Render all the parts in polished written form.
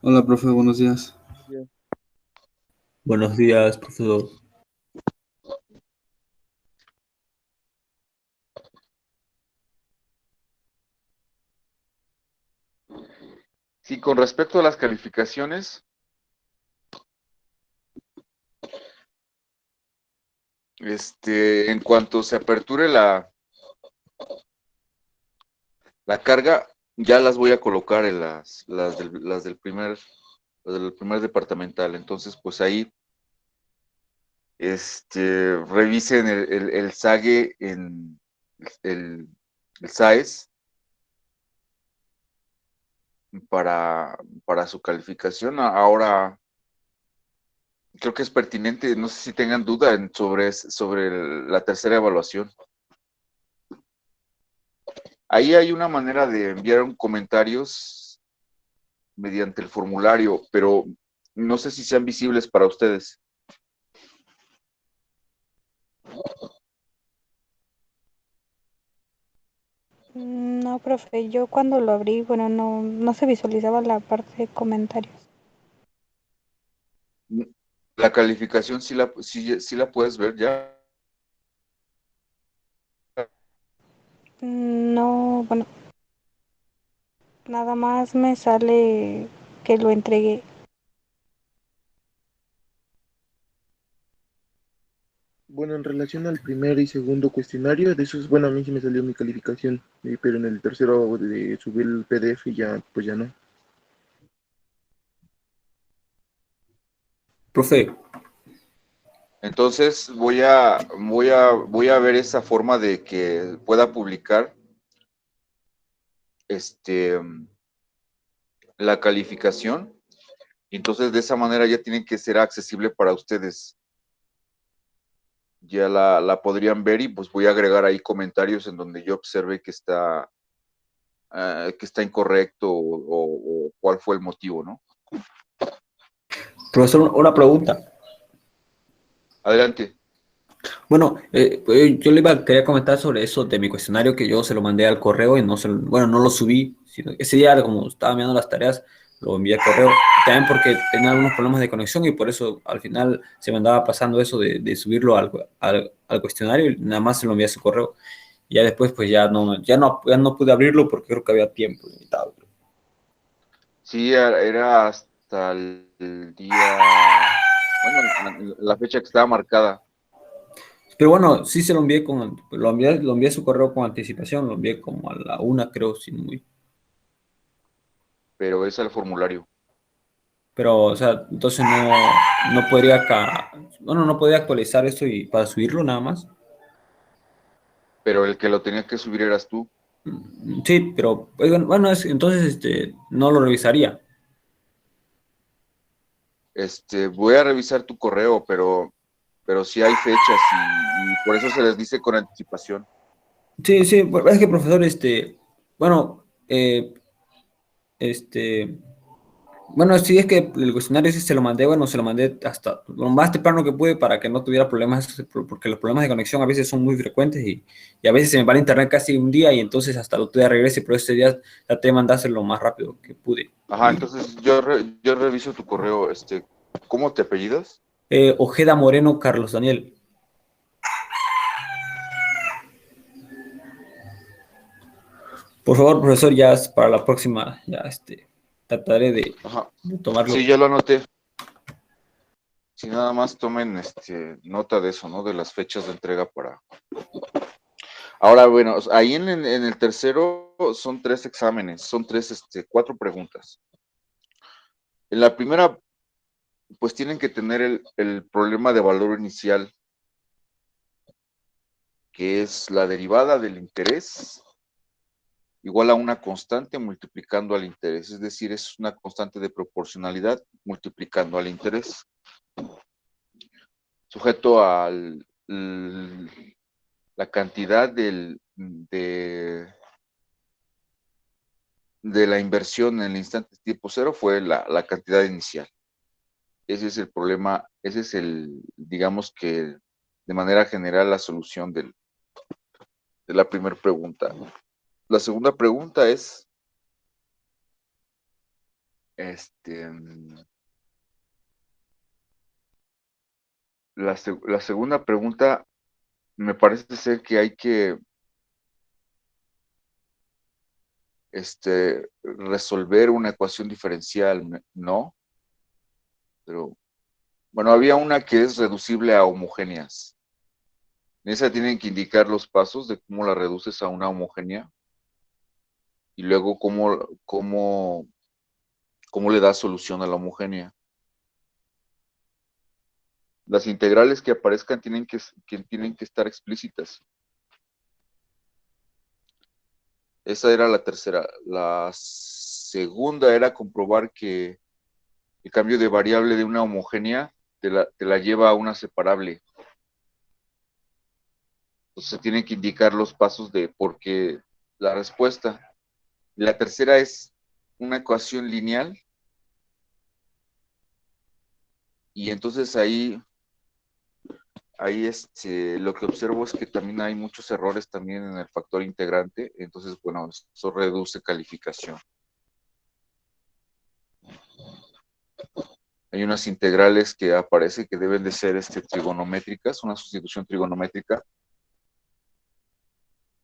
Hola, profe, buenos días. Bien. Buenos días, profesor. Sí, con respecto a las calificaciones, en cuanto se aperture la carga, ya las voy a colocar en las del primer departamental. Entonces, pues ahí, revisen el SAGE el, el SAES para su calificación. Ahora, creo que es pertinente, no sé si tengan duda sobre la tercera evaluación. Ahí hay una manera de enviar comentarios mediante el formulario, pero no sé si sean visibles para ustedes. No, profe, yo cuando lo abrí, bueno, no se visualizaba la parte de comentarios. La calificación sí la puedes ver ya. No, bueno, nada más me sale que lo entregué. Bueno, en relación al primer y segundo cuestionario, de esos, bueno, a mí sí me salió mi calificación, pero en el tercero de subir el PDF ya, pues ya no. Profe, Entonces voy a ver esa forma de que pueda publicar este, la calificación. Y entonces de esa manera ya tienen que ser accesible para ustedes. Ya la podrían ver y pues voy a agregar ahí comentarios en donde yo observe que está incorrecto o cuál fue el motivo, ¿no? profesor, una pregunta. Adelante. Bueno, yo quería comentar sobre eso de mi cuestionario que yo se lo mandé al correo y bueno, no lo subí, sino ese día como estaba mirando las tareas, lo envié al correo, también porque tenía algunos problemas de conexión y por eso al final se me andaba pasando eso de subirlo al cuestionario y nada más se lo envié a su correo. Y ya después pues ya no pude abrirlo porque creo que había tiempo limitado. Sí, era hasta el día, bueno, la fecha que estaba marcada, Pero bueno, sí se lo envié lo envié a su correo con anticipación, lo envié como a la una, creo, sin muy. pero es el formulario. Pero, o sea, entonces no podría bueno, no podía actualizar esto y para subirlo nada más. Pero el que lo tenía que subir eras tú. Sí, pero oigan, bueno, entonces no lo revisaría. Voy a revisar tu correo, pero sí hay fechas y por eso se les dice con anticipación. Sí, sí, es que profesor, bueno, este, bueno, sí, es que el cuestionario sí se lo mandé, bueno, se lo mandé hasta lo más temprano que pude para que no tuviera problemas, porque los problemas de conexión a veces son muy frecuentes y a veces se me va el internet casi un día y entonces hasta el otro día regrese, pero ese día traté de mandárselo lo más rápido que pude. Ajá, entonces yo reviso tu correo. ¿Cómo te apellidas? Ojeda Moreno, Carlos Daniel. Por favor, profesor, ya para la próxima, ya trataré Ajá, de sí, tomarlo. ya lo anoté. Si nada más tomen nota de eso, ¿no? De las fechas de entrega para. Ahora, bueno, ahí en el tercero son 3 exámenes, son 4 preguntas. En la primera, pues tienen que tener el problema de valor inicial, que es la derivada del interés igual a una constante multiplicando al interés, es decir, es una constante de proporcionalidad multiplicando al interés, sujeto a la cantidad de la inversión en el instante tiempo cero fue la cantidad inicial. Ese es el problema, ese es digamos que de manera general la solución de la primera pregunta. La segunda pregunta es, Este, la segunda pregunta me parece ser que hay que resolver una ecuación diferencial, ¿no? Pero, bueno, había una que es reducible a homogéneas. En esa tienen que indicar los pasos de cómo la reduces a una homogénea y luego cómo le das solución a la homogénea. Las integrales que aparezcan tienen que estar explícitas. Esa era la tercera. La segunda era comprobar que el cambio de variable de una homogénea te la lleva a una separable. Entonces se tienen que indicar los pasos de por qué la respuesta. La tercera es una ecuación lineal. Y entonces ahí lo que observo es que también hay muchos errores también en el factor integrante. Entonces, bueno, eso reduce calificación. Hay unas integrales que aparece que deben de ser trigonométricas, una sustitución trigonométrica.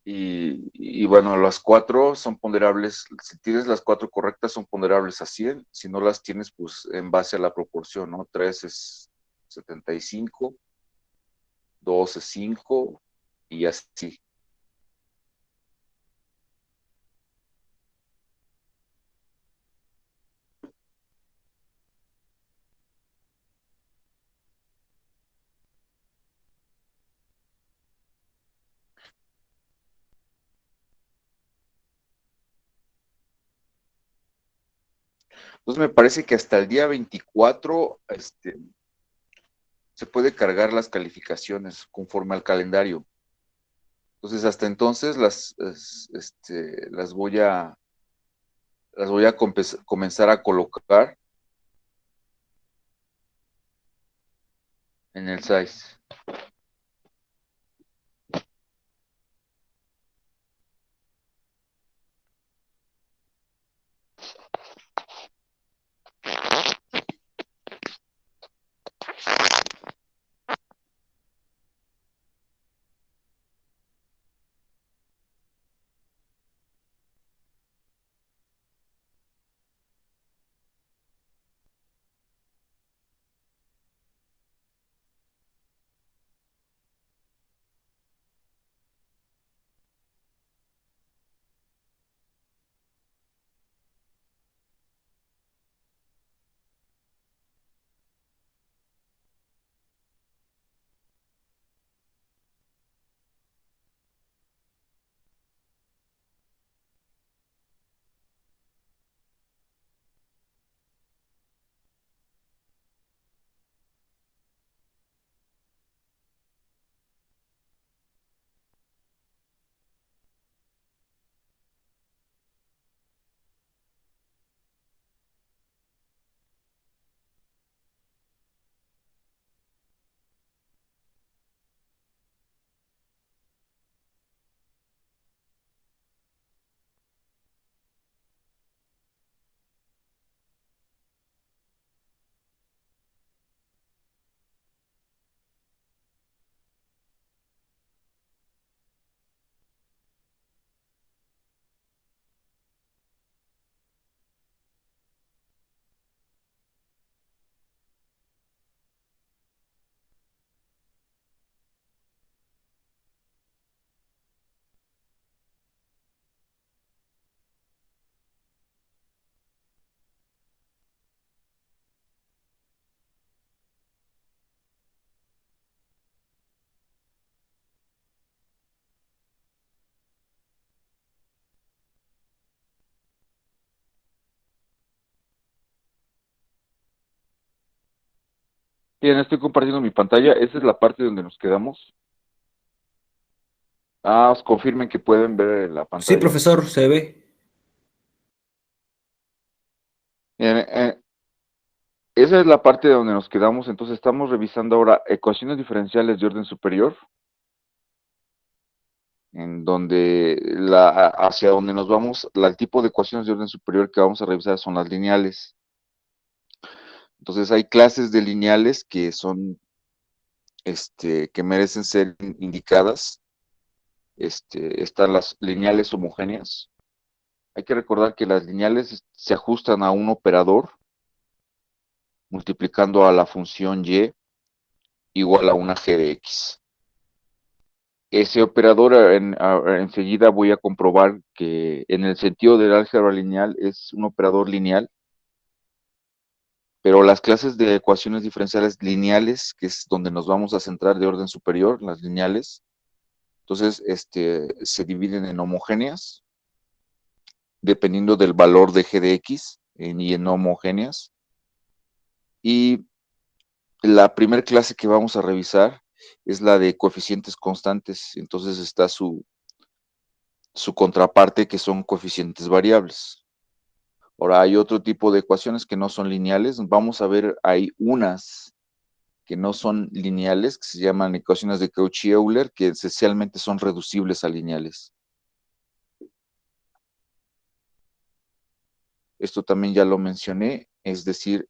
Y bueno, las cuatro son ponderables. Si tienes las cuatro correctas, son ponderables a 100. Si no las tienes, pues en base a la proporción, ¿no? 3 es 75, 2 es 5 y así. Entonces me parece que hasta el día 24 se puede cargar las calificaciones conforme al calendario. Entonces hasta entonces las voy a comenzar a colocar en el SAIS. Bien, estoy compartiendo mi pantalla. Esa es la parte donde nos quedamos. Os confirmen que pueden ver la Sí, pantalla. profesor, se ve. Bien, esa es la parte donde nos quedamos. Entonces estamos revisando ahora ecuaciones diferenciales de orden superior, en donde hacia donde nos vamos, el tipo de ecuaciones de orden superior que vamos a revisar son las lineales. Entonces hay clases de lineales que son, que merecen ser indicadas. Están las lineales homogéneas. Hay que recordar que las lineales se ajustan a un operador multiplicando a la función y igual a una g de x. Ese operador enseguida voy a comprobar que en el sentido del álgebra lineal es un operador lineal, pero las clases de ecuaciones diferenciales lineales, que es donde nos vamos a centrar de orden superior, las lineales, entonces se dividen en homogéneas, dependiendo del valor de g de x, y en no homogéneas. Y la primera clase que vamos a revisar es la de coeficientes constantes, entonces está su contraparte, que son coeficientes variables. Ahora hay otro tipo de ecuaciones que no son lineales. Vamos a ver, hay unas que no son lineales, que se llaman ecuaciones de Cauchy-Euler, que esencialmente son reducibles a lineales. Esto también ya lo mencioné, es decir,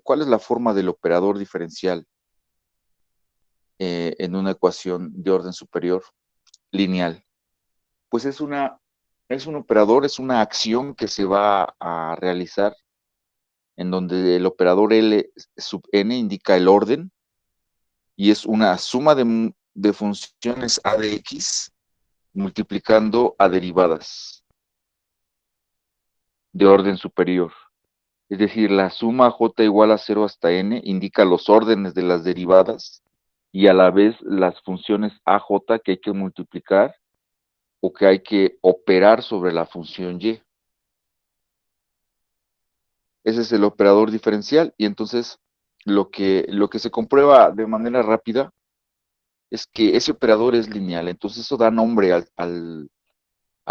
¿cuál es la forma del operador diferencial en una ecuación de orden superior lineal? Pues es un operador, es una acción que se va a realizar en donde el operador L sub n indica el orden y es una suma de funciones a de x multiplicando a derivadas de orden superior. Es decir, la suma j igual a 0 hasta n indica los órdenes de las derivadas y a la vez las funciones aj que hay que multiplicar o que hay que operar sobre la función y. Ese es el operador diferencial y entonces lo que se comprueba de manera rápida es que ese operador es lineal. Entonces eso da nombre a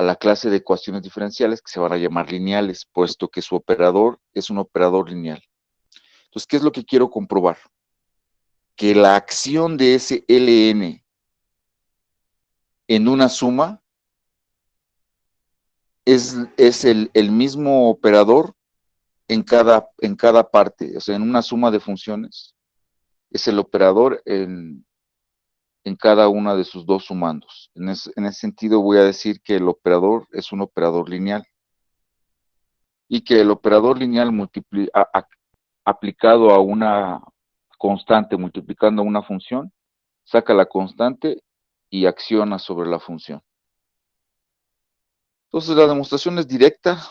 la clase de ecuaciones diferenciales que se van a llamar lineales, puesto que su operador es un operador lineal. Entonces, ¿qué es lo que quiero comprobar? Que la acción de ese Ln en una suma es el mismo operador en cada parte, o sea, en una suma de funciones, es el operador en cada una de sus dos sumandos. En ese sentido voy a decir que el operador es un operador lineal y que el operador lineal aplicado a una constante multiplicando una función, saca la constante y acciona sobre la función. Entonces la demostración es directa,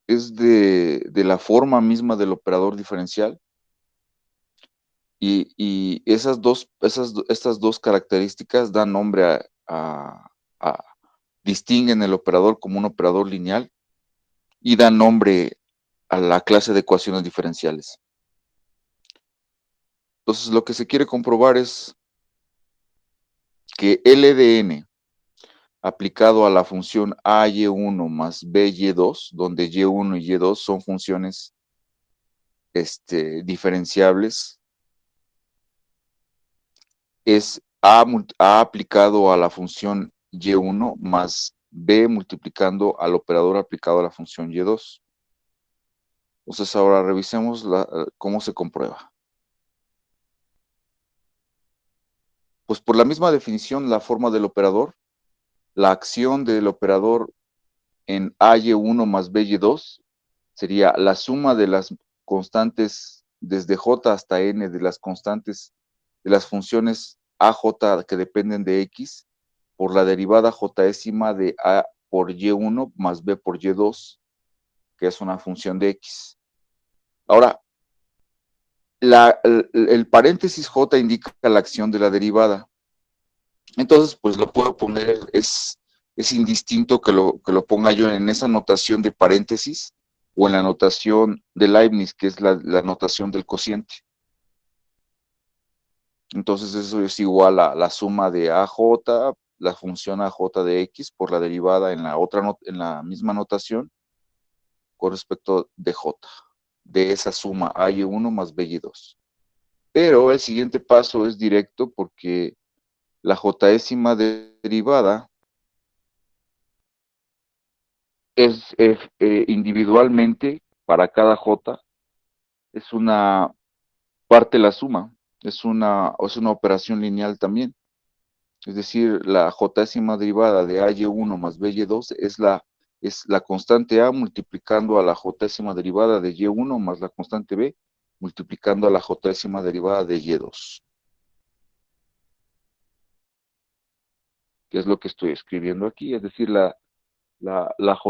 es de la forma misma del operador diferencial y estas dos características dan nombre distinguen el operador como un operador lineal y dan nombre a la clase de ecuaciones diferenciales. Entonces lo que se quiere comprobar es que L de n aplicado a la función AY1 más BY2, donde Y1 y Y2 son funciones diferenciables, es A aplicado a la función Y1 más B multiplicando al operador aplicado a la función Y2. Entonces ahora revisemos cómo se comprueba. Pues por la misma definición, la forma del operador, la acción del operador en AY1 más BY2 sería la suma de las constantes desde J hasta N de las constantes de las funciones AJ que dependen de X por la derivada jésima de A por Y1 más B por Y2, que es una función de X. Ahora, el paréntesis J indica la acción de la derivada. Entonces, pues lo puedo poner, es indistinto que lo ponga yo en esa notación de paréntesis o en la notación de Leibniz, que es la notación del cociente. Entonces eso es igual a la suma de AJ, la función AJ de X por la derivada en la misma notación con respecto de J, de esa suma AY1 más BY2. Pero el siguiente paso es directo porque la jésima derivada es individualmente para cada J, es una parte de la suma, es una operación lineal también. Es decir, la jésima derivada de AY1 más BY2 es la constante A multiplicando a la jésima derivada de Y1 más la constante B multiplicando a la jésima derivada de Y2. Que es lo que estoy escribiendo aquí. Es decir, la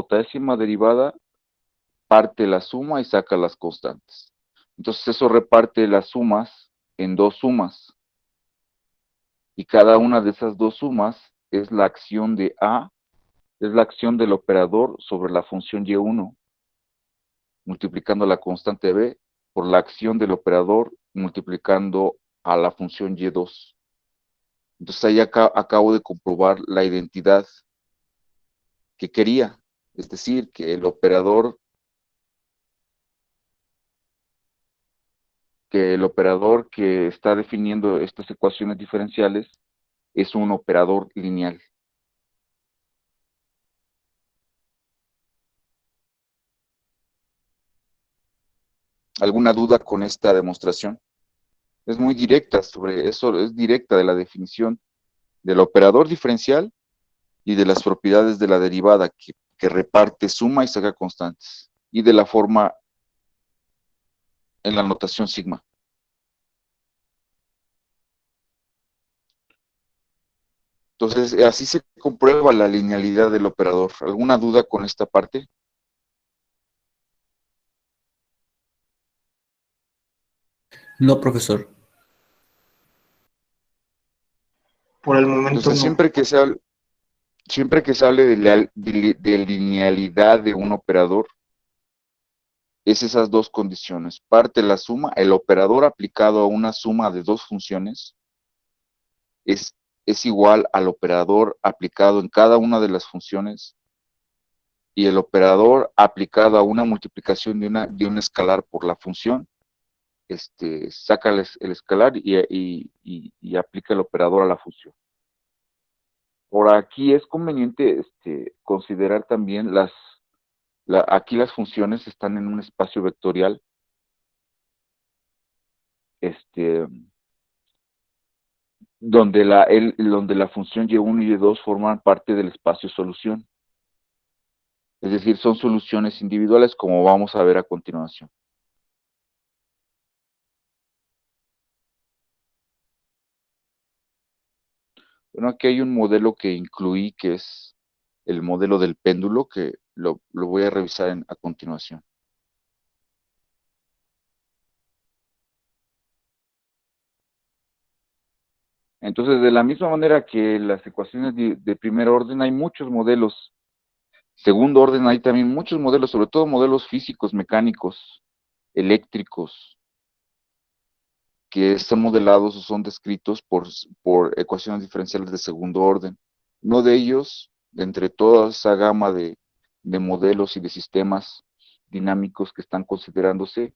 jésima derivada parte la suma y saca las constantes. Entonces eso reparte las sumas en dos sumas. Y cada una de esas dos sumas es la acción de A, es la acción del operador sobre la función Y1, multiplicando la constante B por la acción del operador multiplicando a la función Y2. Entonces ahí acabo de comprobar la identidad que quería, es decir, que el operador que está definiendo estas ecuaciones diferenciales es un operador lineal. ¿Alguna duda con esta demostración? Es muy directa sobre eso, es directa de la definición del operador diferencial y de las propiedades de la derivada que reparte suma y saca constantes, y de la forma en la notación sigma. Entonces, así se comprueba la linealidad del operador. ¿Alguna duda con esta parte? No, profesor. Por el momento Entonces, no. siempre que se hable de linealidad de un operador, es esas dos condiciones. Parte la suma, el operador aplicado a una suma de dos funciones es, es igual al operador aplicado en cada una de las funciones y el operador aplicado a una multiplicación de un escalar por la función, saca el escalar y aplica el operador a la función. Por aquí es conveniente considerar también aquí las funciones están en un espacio vectorial, este, donde la función y1 y y2 forman parte del espacio solución. Es decir, son soluciones individuales como vamos a ver a continuación. Bueno, aquí hay un modelo que incluí que es el modelo del péndulo que lo voy a revisar a continuación. Entonces, de la misma manera que las ecuaciones de primer orden, hay muchos modelos. Segundo orden, hay también muchos modelos, sobre todo modelos físicos, mecánicos, eléctricos, que están modelados o son descritos por ecuaciones diferenciales de segundo orden. Uno de ellos, de entre toda esa gama de modelos y de sistemas dinámicos que están considerándose,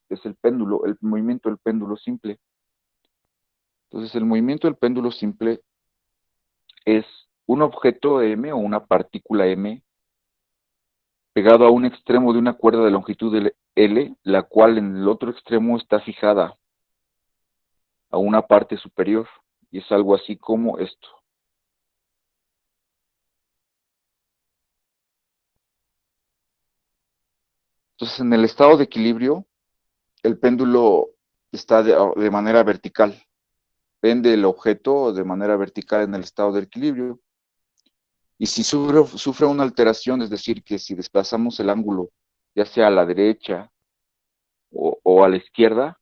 es el péndulo, el movimiento del péndulo simple. Entonces, el movimiento del péndulo simple es un objeto M o una partícula M pegado a un extremo de una cuerda de longitud L, la cual en el otro extremo está fijada a una parte superior, y es algo así como esto. Entonces, en el estado de equilibrio, el péndulo está de manera vertical, pende el objeto de manera vertical en el estado de equilibrio, y si sufre una alteración, es decir, que si desplazamos el ángulo, ya sea a la derecha o a la izquierda,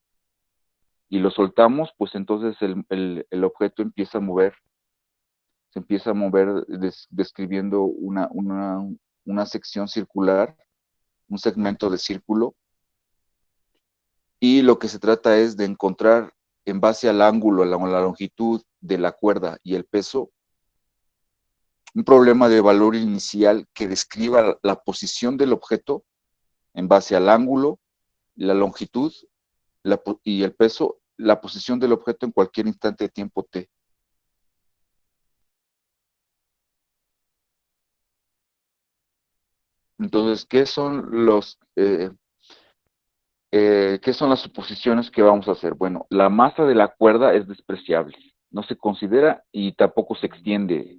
y lo soltamos, pues entonces el objeto se empieza a mover describiendo una sección circular, un segmento de círculo, y lo que se trata es de encontrar en base al ángulo, a la longitud de la cuerda y el peso, un problema de valor inicial que describa la posición del objeto en base al ángulo, la longitud y el peso, la posición del objeto en cualquier instante de tiempo t. Entonces, ¿qué son ¿qué son las suposiciones que vamos a hacer? Bueno, la masa de la cuerda es despreciable, no se considera y tampoco se extiende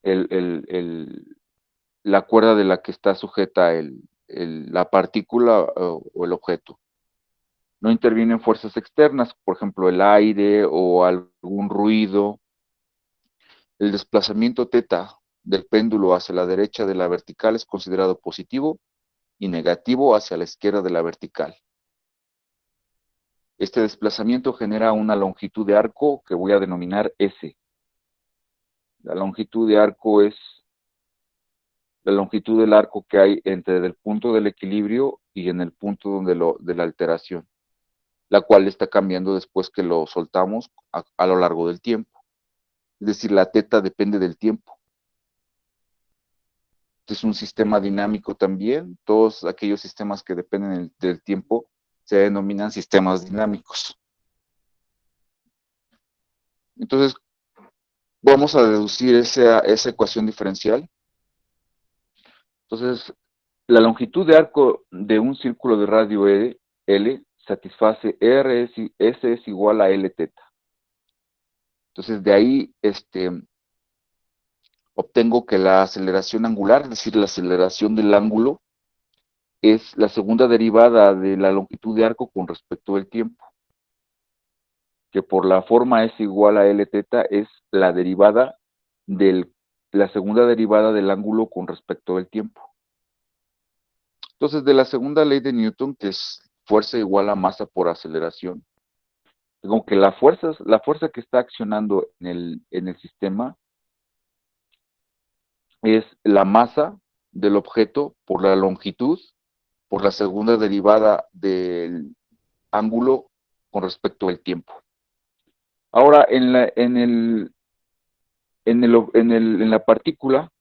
el, el- el- la cuerda de la que está sujeta la partícula o el objeto. No intervienen fuerzas externas, por ejemplo, el aire o algún ruido. El desplazamiento teta del péndulo hacia la derecha de la vertical es considerado positivo y negativo hacia la izquierda de la vertical. Este desplazamiento genera una longitud de arco que voy a denominar S. La longitud de arco es la longitud del arco que hay entre el punto del equilibrio y en el punto de la alteración, la cual está cambiando después que lo soltamos a lo largo del tiempo. Es decir, la teta depende del tiempo. Este es un sistema dinámico también. Todos aquellos sistemas que dependen del tiempo se denominan sistemas dinámicos. Entonces, vamos a deducir esa ecuación diferencial. Entonces, la longitud de arco de un círculo de radio L satisface S es igual a L teta. Entonces, de ahí obtengo que la aceleración angular, es decir, la aceleración del ángulo, es la segunda derivada de la longitud de arco con respecto al tiempo, que por la forma S igual a L teta es la derivada la segunda derivada del ángulo con respecto al tiempo. Entonces, de la segunda ley de Newton, que es fuerza igual a masa por aceleración, digo que la fuerza que está accionando en el sistema es la masa del objeto por la longitud, por la segunda derivada del ángulo con respecto al tiempo. Ahora, en la partícula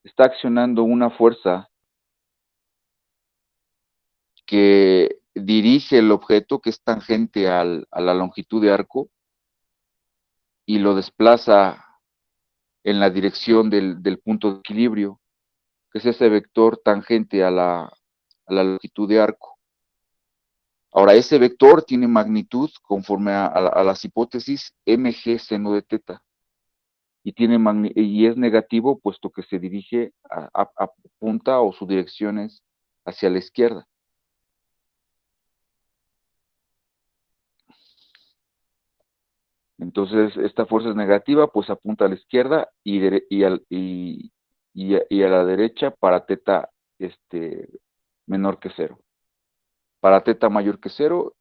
está accionando una fuerza que dirige el objeto, que es tangente a la longitud de arco, y lo desplaza en la dirección del punto de equilibrio, que es ese vector tangente a la longitud de arco. Ahora, ese vector tiene magnitud conforme a las hipótesis mg seno de teta, y es negativo puesto que se dirige apunta o su dirección es hacia la izquierda. Entonces, esta fuerza es negativa, pues apunta a la izquierda y a la derecha para teta menor que cero. Para teta mayor que cero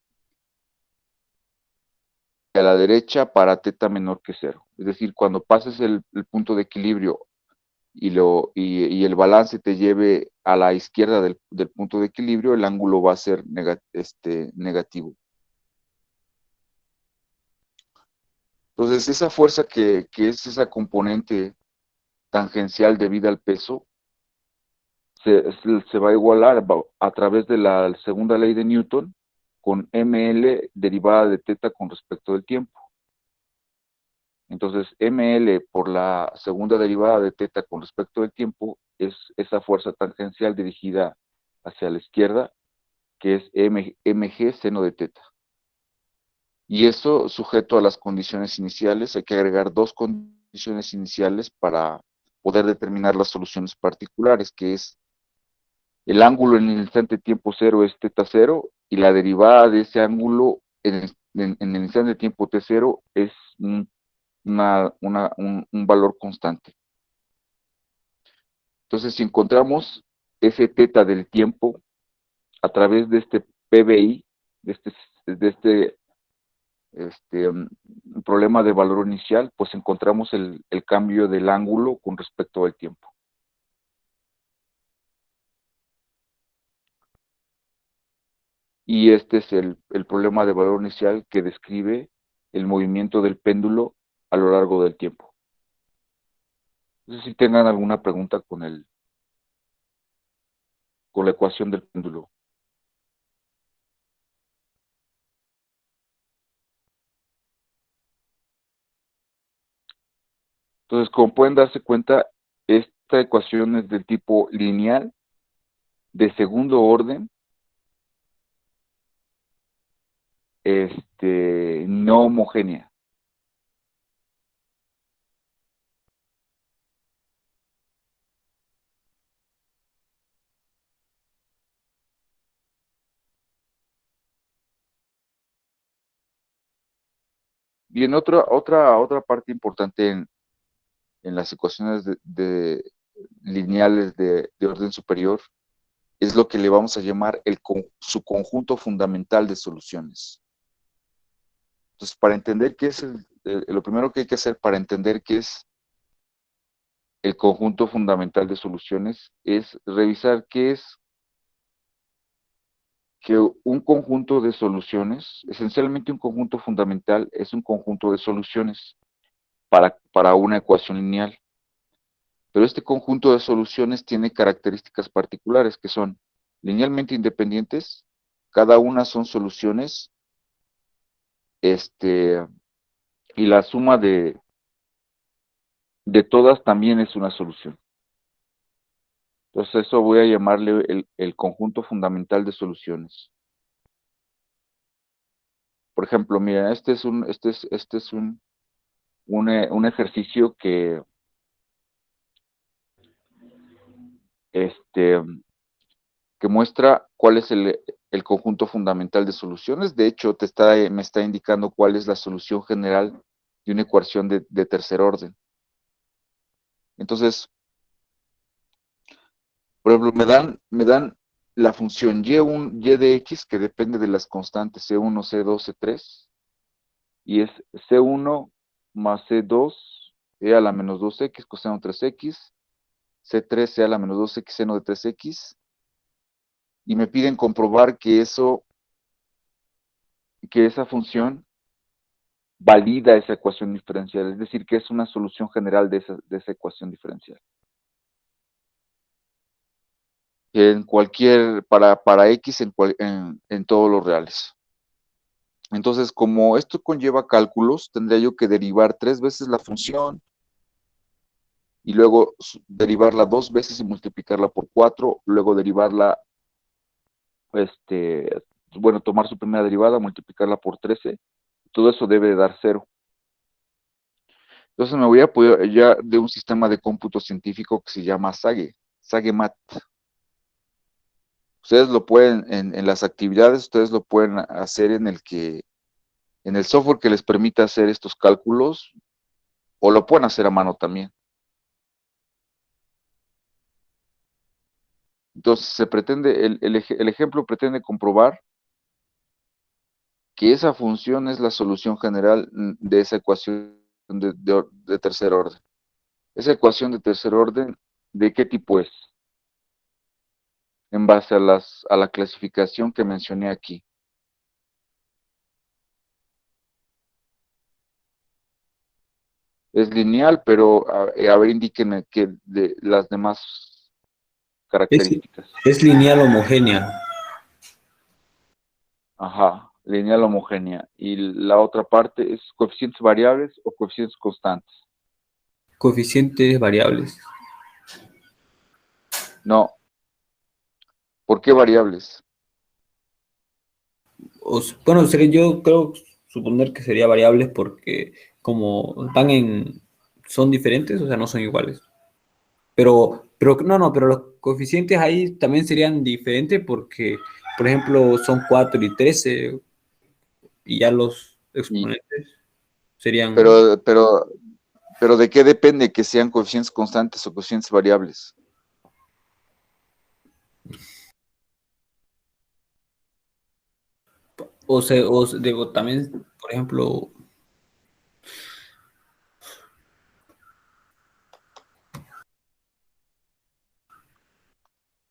y a la derecha para teta menor que cero. Es decir, cuando pases el punto de equilibrio y el balance te lleve a la izquierda del punto de equilibrio, el ángulo va a ser negativo. Entonces, esa fuerza que es esa componente tangencial debida al peso, se va a igualar a través de la segunda ley de Newton con ml derivada de teta con respecto del tiempo. Entonces, ml por la segunda derivada de teta con respecto del tiempo es esa fuerza tangencial dirigida hacia la izquierda, que es mg seno de teta. Y eso sujeto a las condiciones iniciales. Hay que agregar dos condiciones iniciales para poder determinar las soluciones particulares, que es el ángulo en el instante tiempo cero es teta cero, y la derivada de ese ángulo en el instante tiempo t cero es un valor constante. Entonces, si encontramos ese teta del tiempo a través de este PBI, de este problema de valor inicial, pues encontramos el cambio del ángulo con respecto al tiempo. Y este es el problema de valor inicial que describe el movimiento del péndulo a lo largo del tiempo. No sé si tengan alguna pregunta con la ecuación del péndulo. Entonces, como pueden darse cuenta, esta ecuación es del tipo lineal, de segundo orden, no homogénea. Bien, otra parte importante en las ecuaciones lineales de orden superior es lo que le vamos a llamar su conjunto fundamental de soluciones. Entonces, para entender qué es lo primero que hay que hacer para entender qué es el conjunto fundamental de soluciones es revisar qué es que un conjunto de soluciones, esencialmente un conjunto fundamental, es un conjunto de soluciones para una ecuación lineal. Pero este conjunto de soluciones tiene características particulares que son linealmente independientes, cada una son soluciones, y la suma de todas también es una solución. Entonces eso voy a llamarle el conjunto fundamental de soluciones. Por ejemplo, mira, un ejercicio este, que muestra cuál es el conjunto fundamental de soluciones. De hecho, me está indicando cuál es la solución general de una ecuación de tercer orden. Entonces, por ejemplo, me dan la función y de x que depende de las constantes C1, C2, C3, y es C1 más C2 e a la menos 2x coseno 3x, C3 e a la menos 2x seno de 3x, y me piden comprobar que esa función valida esa ecuación diferencial, es decir, que es una solución general de esa ecuación diferencial. Para x en todos los reales. Entonces, como esto conlleva cálculos, tendría yo que derivar 3 veces la función y luego derivarla 2 veces y multiplicarla por 4, luego derivarla, tomar su primera derivada, multiplicarla por 13, todo eso debe de dar 0. Entonces me voy a apoyar ya de un sistema de cómputo científico que se llama SageMath. Ustedes lo pueden, en las actividades, ustedes lo pueden hacer en el software que les permita hacer estos cálculos, o lo pueden hacer a mano también. Entonces, el ejemplo pretende comprobar que esa función es la solución general de esa ecuación de tercer orden. Esa ecuación de tercer orden, ¿de qué tipo es? En base a la clasificación que mencioné aquí. Es lineal, pero a ver, indíquenme de las demás Es, características. es lineal homogénea. Ajá, lineal homogénea. Y la otra parte es coeficientes variables o coeficientes constantes. Coeficientes variables. No. ¿Por qué variables? Bueno, yo creo suponer que sería variables porque como son diferentes, o sea, no son iguales. Pero no, pero los coeficientes ahí también serían diferentes porque, por ejemplo, son 4 y 13 y ya los Y, exponentes serían, pero ¿de qué depende que sean coeficientes constantes o coeficientes variables? digo, también, por ejemplo,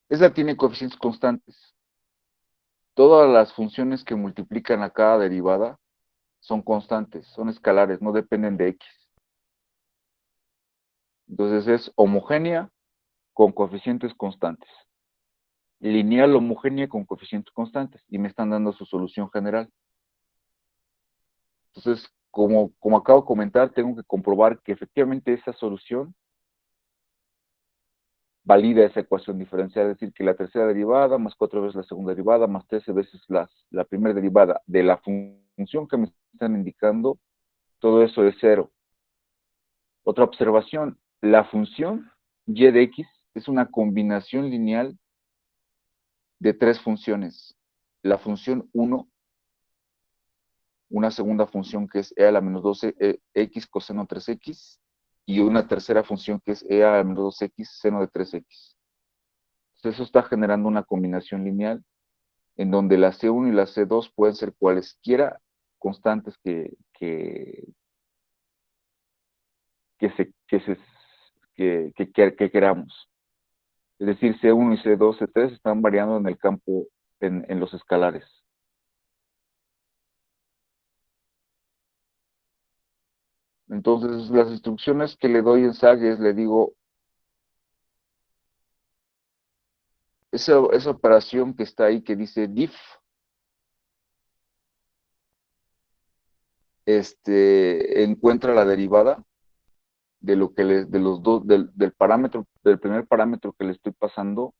Esa tiene coeficientes constantes. Todas las funciones que multiplican a cada derivada son constantes, son escalares, no dependen de x. Entonces es homogénea con coeficientes constantes. Lineal homogénea con coeficientes constantes. Y me están dando su solución general. Entonces, como acabo de comentar, tengo que comprobar que efectivamente esa solución valida esa ecuación diferencial, es decir, que la tercera derivada más 4 veces la segunda derivada más 13 veces la primera derivada de la función función que me están indicando, todo eso es 0. Otra observación, la función y de x es una combinación lineal de 3 funciones. La función 1, una segunda función que es e a la menos 12 x coseno 3x, y una tercera función que es e a la menos 2x seno de 3x. Entonces eso está generando una combinación lineal en donde la C1 y la C2 pueden ser cualesquiera constantes que queramos. Es decir, C1 y C2, C3 están variando en el campo, en los escalares. Entonces, las instrucciones que le doy en SAGES, le digo, esa operación que está ahí que dice diff, encuentra la derivada de lo que de los dos, del parámetro, del primer parámetro que le estoy pasando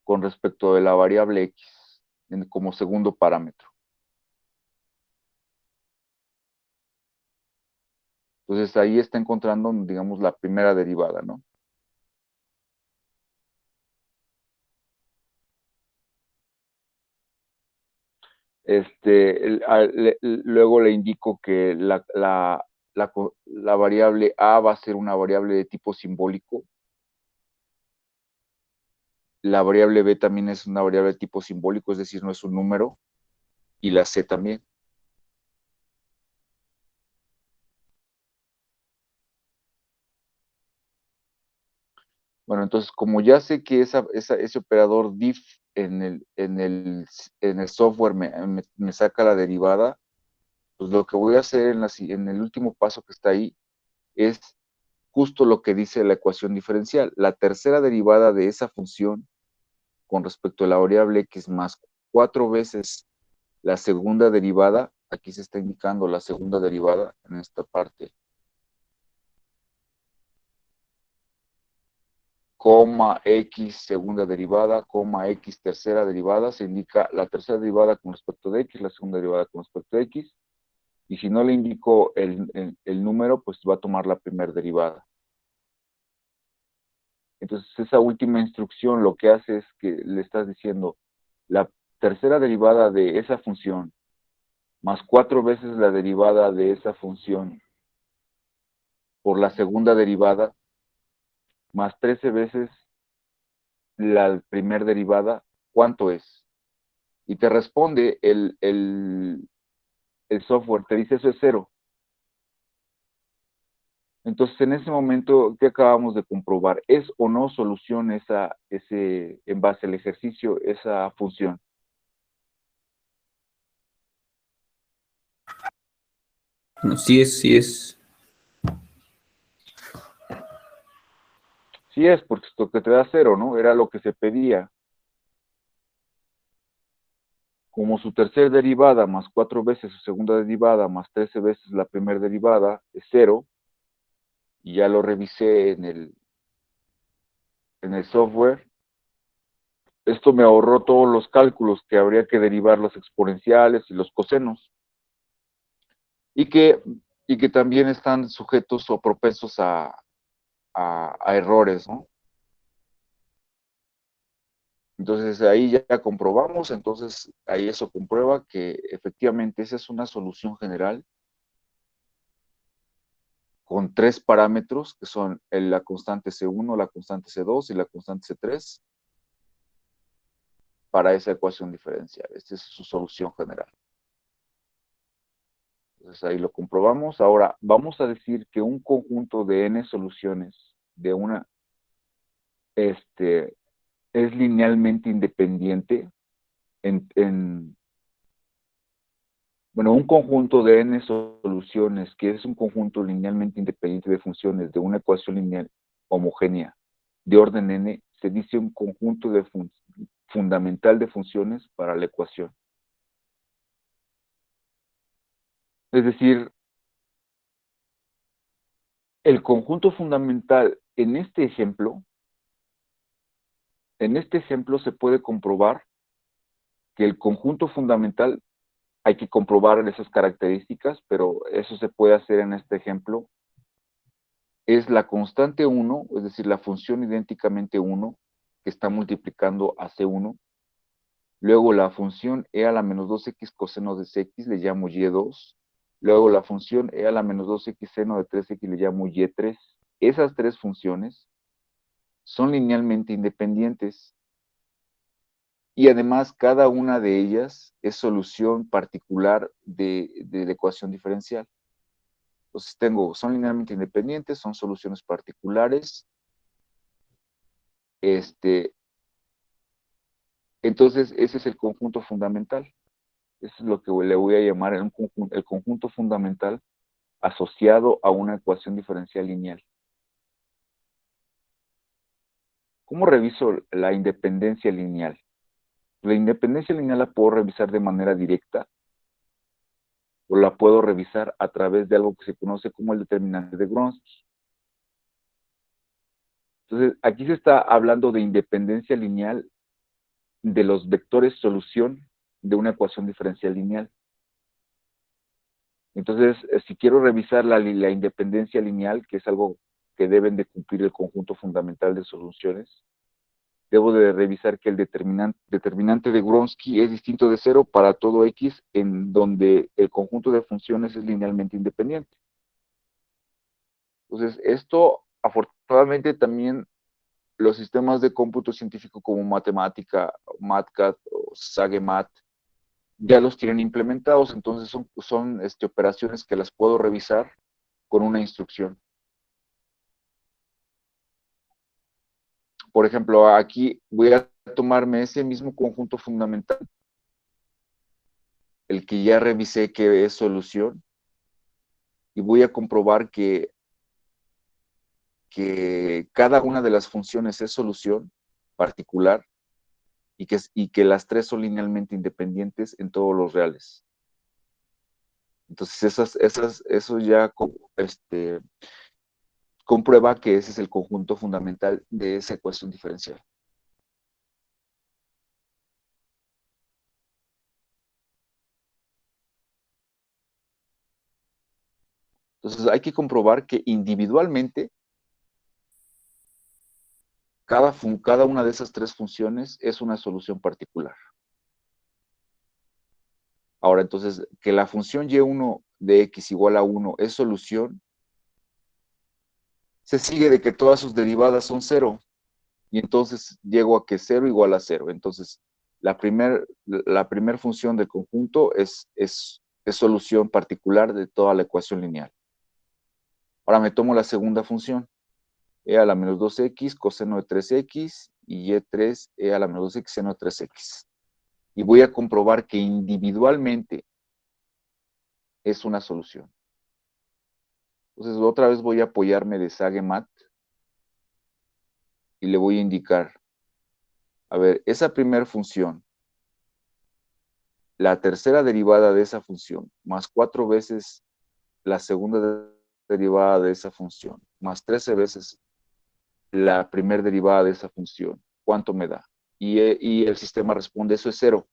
con respecto de la variable x como segundo parámetro. Entonces ahí está encontrando, digamos, la primera derivada, ¿no? Luego le indico que la variable a va a ser una variable de tipo simbólico. La variable b también es una variable de tipo simbólico, es decir, no es un número. Y la c también. Bueno, entonces, como ya sé que ese operador diff en el software me saca la derivada, pues lo que voy a hacer en el último paso que está ahí es justo lo que dice la ecuación diferencial. La tercera derivada de esa función con respecto a la variable x más 4 veces la segunda derivada, aquí se está indicando la segunda derivada en esta parte, coma x segunda derivada, coma x tercera derivada, se indica la tercera derivada con respecto de x, la segunda derivada con respecto de x, y si no le indico el número, pues va a tomar la primera derivada. Entonces, esa última instrucción lo que hace es que le estás diciendo la tercera derivada de esa función más 4 veces la derivada de esa función por la segunda derivada más 13 veces la primera derivada, ¿cuánto es? Y te responde el software, te dice eso es 0. Entonces, en ese momento, ¿qué acabamos de comprobar? ¿Es o no solución en base al ejercicio, esa función? No, sí es, sí es. Sí es, porque esto que te da 0, ¿no? Era lo que se pedía. Como su tercera derivada más 4 veces su segunda derivada más 13 veces la primera derivada es 0, y ya lo revisé en el software, esto me ahorró todos los cálculos que habría que derivar los exponenciales y los cosenos, y que, y que también están sujetos o propensos a errores, ¿no? Entonces ahí ya comprobamos, entonces ahí eso comprueba que efectivamente esa es una solución general con 3 parámetros que son la constante C1, la constante C2 y la constante C3 para esa ecuación diferencial. Esta es su solución general. Entonces ahí lo comprobamos. Ahora vamos a decir que un conjunto de n soluciones de una es linealmente independiente bueno, un conjunto de n soluciones que es un conjunto linealmente independiente de funciones de una ecuación lineal homogénea de orden n, se dice un conjunto fundamental de funciones para la ecuación. Es decir, el conjunto fundamental en este ejemplo se puede comprobar que el conjunto fundamental hay que comprobar esas características, pero eso se puede hacer en este ejemplo. Es la constante 1, es decir, la función idénticamente 1, que está multiplicando a C1. Luego la función e a la menos 2x coseno de cx le llamo y2. Luego la función e a la menos 2x seno de 3x le llamo y3. Esas tres funciones son linealmente independientes. Y además, cada una de ellas es solución particular de la ecuación diferencial. Entonces son linealmente independientes, son soluciones particulares. Entonces, ese es el conjunto fundamental. Eso es lo que le voy a llamar el conjunto fundamental asociado a una ecuación diferencial lineal. ¿Cómo reviso la independencia lineal? La independencia lineal la puedo revisar de manera directa o la puedo revisar a través de algo que se conoce como el determinante de Wronski. Entonces, aquí se está hablando de independencia lineal de los vectores solución de una ecuación diferencial lineal. Entonces, si quiero revisar la independencia lineal, que es algo que deben de cumplir el conjunto fundamental de soluciones, debo de revisar que el determinante de Wronski es distinto de 0 para todo x en donde el conjunto de funciones es linealmente independiente. Entonces, esto afortunadamente también los sistemas de cómputo científico como Matemática, MATCAT o SAGEMAT ya los tienen implementados, entonces son operaciones que las puedo revisar con una instrucción. Por ejemplo, aquí voy a tomarme ese mismo conjunto fundamental, el que ya revisé que es solución, y voy a comprobar que cada una de las funciones es solución particular y que las tres son linealmente independientes en todos los reales. Entonces, eso ya comprueba que ese es el conjunto fundamental de esa ecuación diferencial. Entonces, hay que comprobar que individualmente cada una de esas tres funciones es una solución particular. Ahora, entonces, que la función y1 de x igual a 1 es solución, se sigue de que todas sus derivadas son 0. Y entonces llego a que 0 igual a 0. Entonces, la primer función del conjunto es solución particular de toda la ecuación lineal. Ahora me tomo la segunda función, e a la menos 2x coseno de 3x y y3 e a la menos 2x seno de 3x. Y voy a comprobar que individualmente es una solución. Entonces, otra vez voy a apoyarme de SAGEMAT y le voy a indicar, a ver, esa primera función, la tercera derivada de esa función, más 4 veces la segunda derivada de esa función, más 13 veces la primera derivada de esa función, ¿cuánto me da? Y el sistema responde, eso es 0.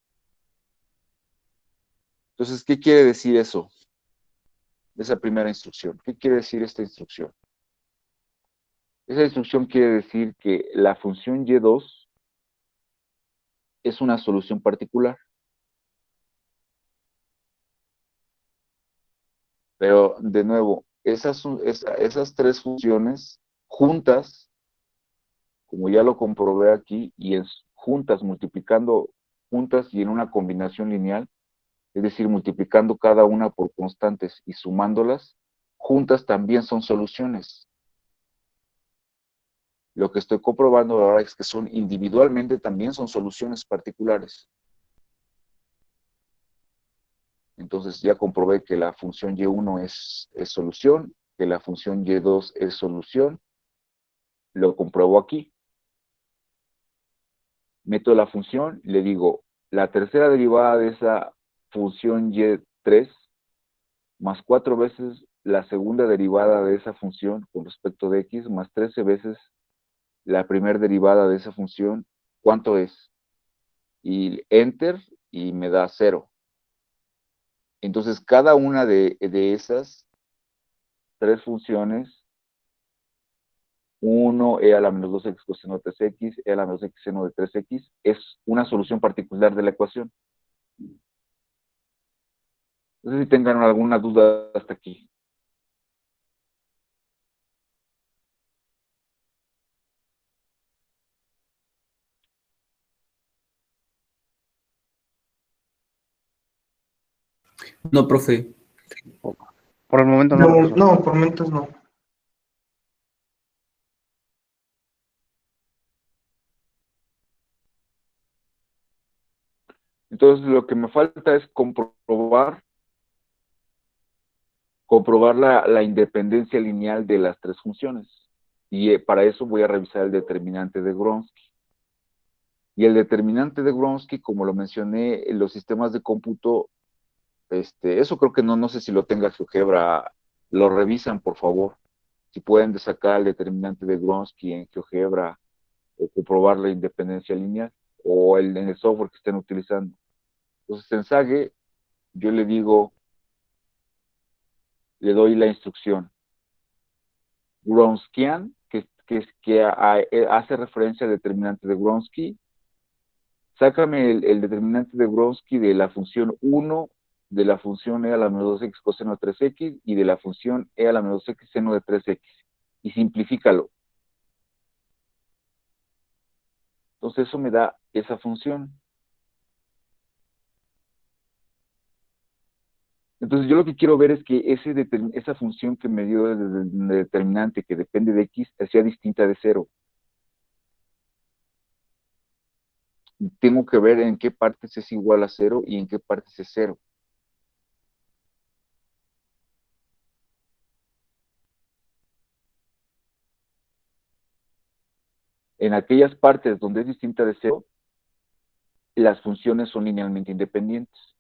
Entonces, ¿qué quiere decir eso? Esa primera instrucción. ¿Qué quiere decir esta instrucción? Esa instrucción quiere decir que la función y2 es una solución particular. Pero, de nuevo, esas tres funciones juntas, como ya lo comprobé aquí, y juntas, multiplicando juntas y en una combinación lineal, es decir, multiplicando cada una por constantes y sumándolas, juntas también son soluciones. Lo que estoy comprobando ahora es que son individualmente también son soluciones particulares. Entonces ya comprobé que la función y1 es solución, que la función y2 es solución. Lo compruebo aquí. Meto la función, le digo, la tercera derivada de esa función y3 más 4 veces la segunda derivada de esa función con respecto de x más 13 veces la primera derivada de esa función, ¿cuánto es? Y enter y me da 0. Entonces, cada una de esas tres funciones, 1 e a la menos 2x coseno de 3x, e a la menos x seno de 3x, es una solución particular de la ecuación. No sé si tengan alguna duda hasta aquí. No, profe. Por el momento no, No, profesor. no, por momentos no. Entonces, lo que me falta es comprobar la independencia lineal de las tres funciones. Y para eso voy a revisar el determinante de Wronski. Y el determinante de Wronski, como lo mencioné, en los sistemas de cómputo, eso creo que no sé si lo tenga GeoGebra, lo revisan, por favor. Si pueden sacar el determinante de Wronski en GeoGebra o comprobar la independencia lineal o en el software que estén utilizando. Entonces, en Sage, yo le digo, le doy la instrucción Wronskian, que hace referencia al determinante de Wronski. Sácame el determinante de Wronski de la función 1, de la función e a la menos 2x coseno de 3x y de la función e a la menos x seno de 3x. Y simplifícalo. Entonces eso me da esa función. Entonces yo lo que quiero ver es que esa función que me dio el determinante que depende de x sea distinta de 0. Tengo que ver en qué partes es igual a 0 y en qué partes es 0. En aquellas partes donde es distinta de 0, las funciones son linealmente independientes.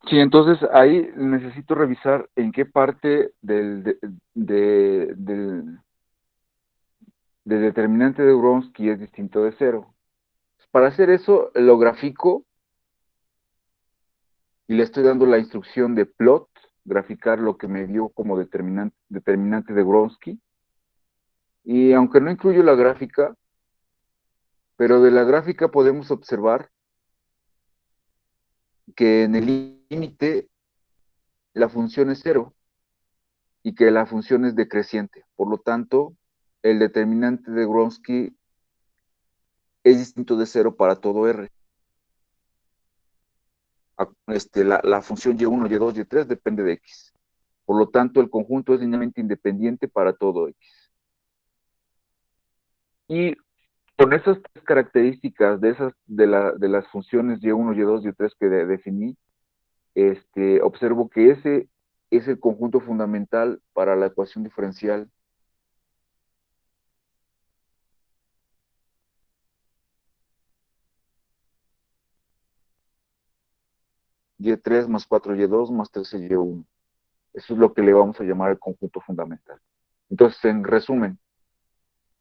Sí, entonces ahí necesito revisar en qué parte del determinante de Wronski es distinto de 0. Para hacer eso, lo grafico y le estoy dando la instrucción de plot, graficar lo que me dio como determinante de Wronski. Y aunque no incluyo la gráfica, pero de la gráfica podemos observar que en el límite la función es 0 y que la función es decreciente. Por lo tanto, el determinante de Wronski es distinto de 0 para todo R. la función y1, y2, y3 depende de x. Por lo tanto, el conjunto es linealmente independiente para todo x. Y con esas tres características de las funciones y1, y2, y3 que definí, observo que ese es el conjunto fundamental para la ecuación diferencial y3 más 4y2 más 13y1. Eso es lo que le vamos a llamar el conjunto fundamental. Entonces, en resumen,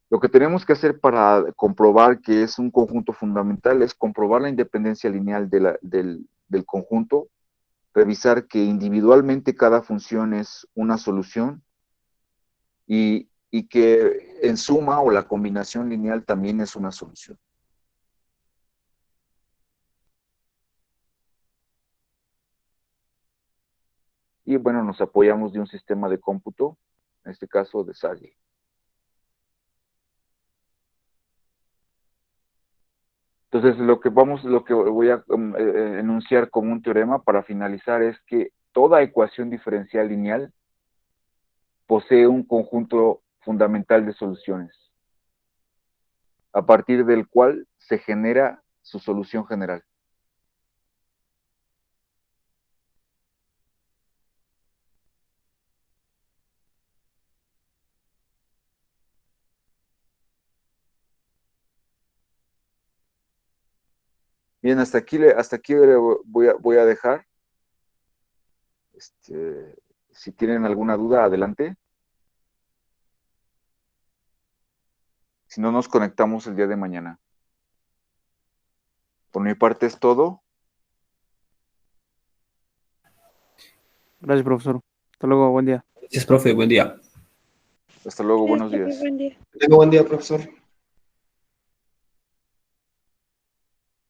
lo que tenemos que hacer para comprobar que es un conjunto fundamental es comprobar la independencia lineal del conjunto, revisar que individualmente cada función es una solución y que en suma o la combinación lineal también es una solución. Y bueno, nos apoyamos de un sistema de cómputo, en este caso de Sage. Entonces, lo que voy a enunciar como un teorema para finalizar es que toda ecuación diferencial lineal posee un conjunto fundamental de soluciones, a partir del cual se genera su solución general. Bien, hasta aquí voy a dejar. Si tienen alguna duda, adelante. Si no, nos conectamos el día de mañana. Por mi parte es todo. Gracias, profesor. Hasta luego, buen día. Gracias, profe, buen día. Hasta luego, buenos Gracias, días. buen día. Tenga buen día, profesor.